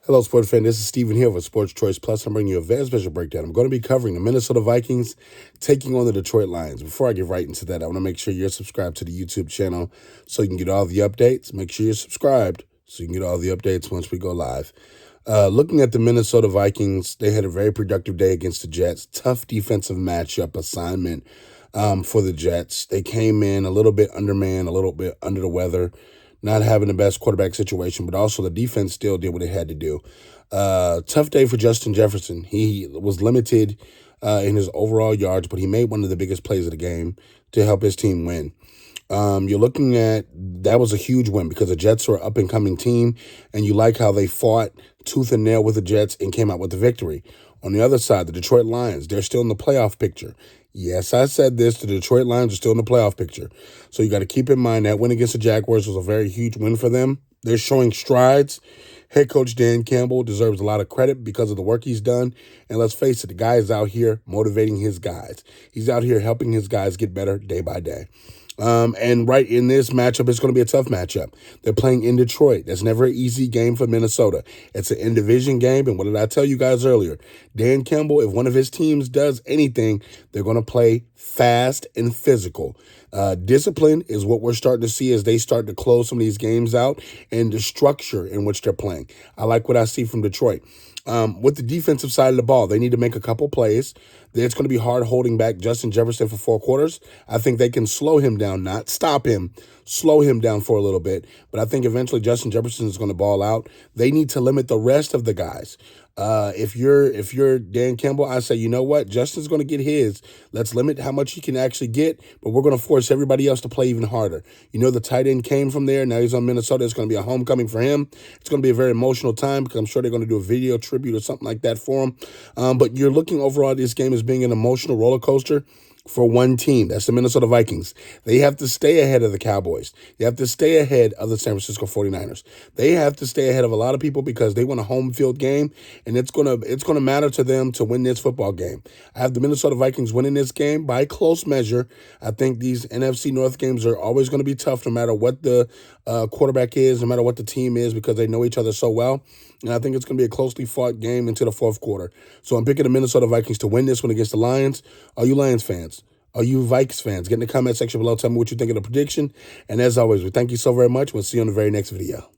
Hello, sports fan. This is Steven here with Sports Choice Plus. I'm bringing you a very special breakdown. I'm going to be covering the Minnesota Vikings taking on the Detroit Lions. Before I get right into that, I want to make sure you're subscribed to the YouTube channel so you can get all the updates. Make sure you're subscribed so you can get all the updates once we go live. Looking at the Minnesota Vikings, they had a very productive day against the Jets. Tough defensive matchup assignment for the Jets. They came in a little bit undermanned, a little bit under the weather, not having the best quarterback situation, but also the defense still did what it had to do. Tough day for Justin Jefferson. He was limited in his overall yards, but he made one of the biggest plays of the game to help his team win. You're looking at that was a huge win because the Jets are an up-and-coming team, and you like how they fought tooth and nail with the Jets and came out with the victory. On the other side, the Detroit Lions, they're still in the playoff picture. Yes, I said this. The Detroit Lions are still in the playoff picture. So you got to keep in mind that win against the Jaguars was a very huge win for them. They're showing strides. Head coach Dan Campbell deserves a lot of credit because of the work he's done. And let's face it, the guy is out here motivating his guys. He's out here helping his guys get better day by day. And right in this matchup, it's going to be a tough matchup. They're playing in Detroit. That's never an easy game for Minnesota. It's an in-division game. And what did I tell you guys earlier? Dan Campbell, if one of his teams does anything, they're going to play fast and physical. Discipline is what we're starting to see as they start to close some of these games out, and the structure in which they're playing. I like what I see from Detroit. With the defensive side of the ball, they need to make a couple plays. It's going to be hard holding back Justin Jefferson for 4 quarters. I think they can slow him down, not stop him, slow him down for a little bit. But I think eventually Justin Jefferson is going to ball out. They need to limit the rest of the guys. If you're Dan Campbell, I say, you know what? Justin's going to get his. Let's limit how much he can actually get, but we're going to force everybody else to play even harder. You know, the tight end came from there. Now he's on Minnesota. It's going to be a homecoming for him. It's going to be a very emotional time because I'm sure they're going to do a video tribute or something like that for him. But you're looking overall at this game as being an emotional roller coaster for one team. That's the Minnesota Vikings. They have to stay ahead of the Cowboys. They have to stay ahead of the San Francisco 49ers. They have to stay ahead of a lot of people because they want a home field game, and it's gonna matter to them to win this football game. I have the Minnesota Vikings winning this game by close measure. I think these NFC North games are always going to be tough no matter what the quarterback is, no matter what the team is, because they know each other so well. And I think it's going to be a closely fought game into the 4th quarter. So I'm picking the Minnesota Vikings to win this one against the Lions. Are you Lions fans? Are you Vikes fans? Get in the comment section below. Tell me what you think of the prediction. And as always, we thank you so very much. We'll see you on the very next video.